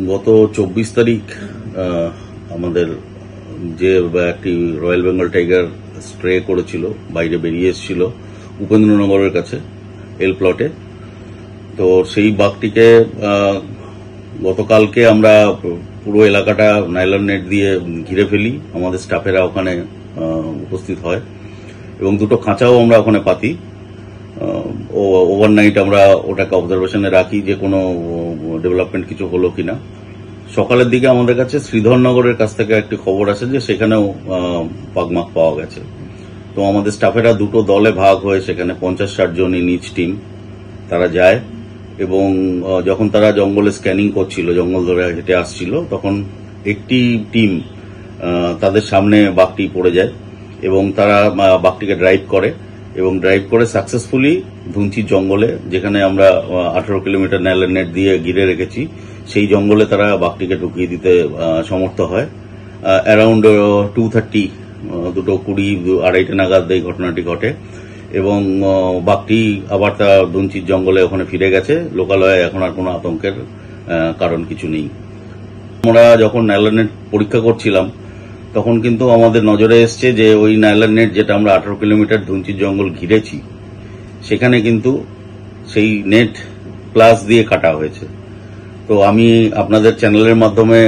গত 24 তারিখ আমাদের যে একটি রয়্যাল বেঙ্গল টাইগার স্প্রে করেছিল, বাইরে বেরিয়ে এসেছিল উপেন্দ্রনগরের কাছে এল প্লটে। তো সেই বাঘটিকে গতকালকে আমরা পুরো এলাকাটা নাইলন নেট দিয়ে ঘিরে ফেলি। আমাদের স্টাফেরা ওখানে উপস্থিত হয় এবং দুটো খাঁচাও আমরা ওখানে পাতি। ওভারনাইট আমরা ওটাকে অবজারভেশনে রাখি যে কোনো ডেভেলপমেন্ট কিছু হলো কিনা। সকালের দিকে আমাদের কাছে শ্রীধরনগরের কাছ থেকে একটি খবর আসে যে সেখানেও বাঘমাখ পাওয়া গেছে। তো আমাদের স্টাফেরা দুটো দলে ভাগ হয়ে সেখানে 50-60 জন নিজ টিম তারা যায় এবং যখন তারা জঙ্গলে স্ক্যানিং করছিল, জঙ্গল ধরে হেঁটে আসছিল, তখন একটি টিম তাদের সামনে বাঘটি পড়ে যায় এবং তারা বাঘটিকে ড্রাইভ করে এবং ড্রাইভ করে সাকসেসফুলি ধুনচির জঙ্গলে, যেখানে আমরা 18 কিলোমিটার নাইলন নেট দিয়ে ঘিরে রেখেছি, সেই জঙ্গলে তারা বাঘটিকে ঢুকিয়ে দিতে সমর্থ হয়। অ্যারাউন্ড 2:30, 2:20, 2:30 নাগাদ এই ঘটনাটি ঘটে এবং বাঘটি আবার তার ধুনচির জঙ্গলে ওখানে ফিরে গেছে। লোকালয়ে এখন আর কোনো আতঙ্কের কারণ কিছু নেই। আমরা যখন নাইলন নেট পরীক্ষা করছিলাম তখন কিন্তু আমাদের নজরে এসছে যে ওই নাইলন নেট যেটা আমরা 18 কিলোমিটার ধুনচির জঙ্গল ঘিরেছি, সেখানে কিন্তু সেই নেট প্লাস দিয়ে কাটা হয়েছে। তো আমি আপনাদের চ্যানেলের মাধ্যমে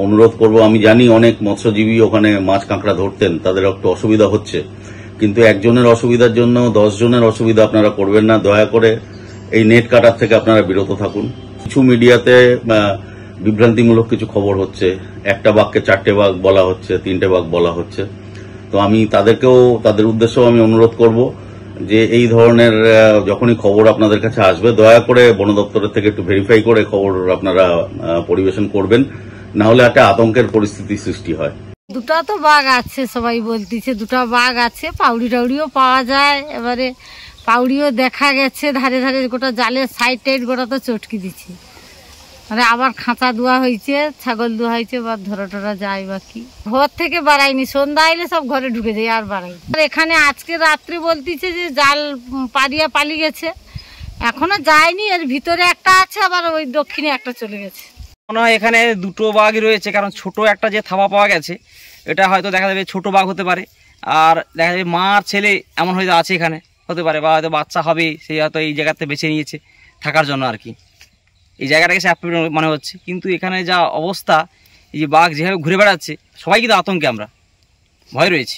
অনুরোধ করব, আমি জানি অনেক মৎস্যজীবী ওখানে মাছ কাঁকড়া ধরতেন, তাদের একটু অসুবিধা হচ্ছে, কিন্তু একজনের অসুবিধার জন্য 10 জনের অসুবিধা আপনারা করবেন না। দয়া করে এই নেট কাটার থেকে আপনারা বিরত থাকুন। কিছু মিডিয়াতে বিভ্রান্তিমূলক কিছু খবর হচ্ছে, একটা বাঘকে 4টে বাঘ বলা হচ্ছে, 3টে বাঘ বলা হচ্ছে। তো আমি তাদের উদ্দেশ্যেও আমি অনুরোধ করব যে এই ধরনের যখনই খবর আপনাদের কাছে আসবে, দয়া করে বন দপ্তরের থেকে একটু ভেরিফাই করে খবর আপনারা পরিবেশন করবেন, না হলে একটা আতঙ্কের পরিস্থিতি সৃষ্টি হয়। দুটা তো বাঘ আছে, সবাই বলতেছে দুটা বাঘ আছে, পাউড়ি টাউড়িও পাওয়া যায়, এবারে পাউড়িও দেখা গেছে ধারে ধারে, গোটা জালের সাইড টাইড গোটা তো চটকি দিচ্ছে। মানে আবার খাঁচা ধোয়া হয়েছে, ছাগল ধোয়া হয়েছে, বা ধরা টরা যায় বা কি। ঘর থেকে বাড়াইনি, সন্ধ্যা আইলে সব ঘরে ঢুকে যায়, আর বাড়াইনি। এখানে আজকে রাত্রে বলতেছে যে জাল পাড়িয়া পালিয়ে গেছে, এখনো যায়নি। এর ভিতরে একটা আছে, আবার ওই দক্ষিণে একটা চলে গেছে। মনে হয় এখানে দুটো বাঘই রয়েছে, কারণ ছোট একটা যে থাবা পাওয়া গেছে এটা হয়তো দেখা যাবে ছোট বাঘ হতে পারে, আর দেখা যাবে মার ছেলে এমন হয়তো আছে এখানে, হতে পারে, বা হয়তো বাচ্চা হবে, সেই হয়তো এই জায়গাতে বেছে নিয়েছে থাকার জন্য আর কি। এই জায়গাটাকে সে মনে হচ্ছে, কিন্তু এখানে যা অবস্থা, এই যে বাঘ যেভাবে ঘুরে বেড়াচ্ছে, সবাই কিন্তু আতঙ্কে, আমরা ভয় রয়েছি।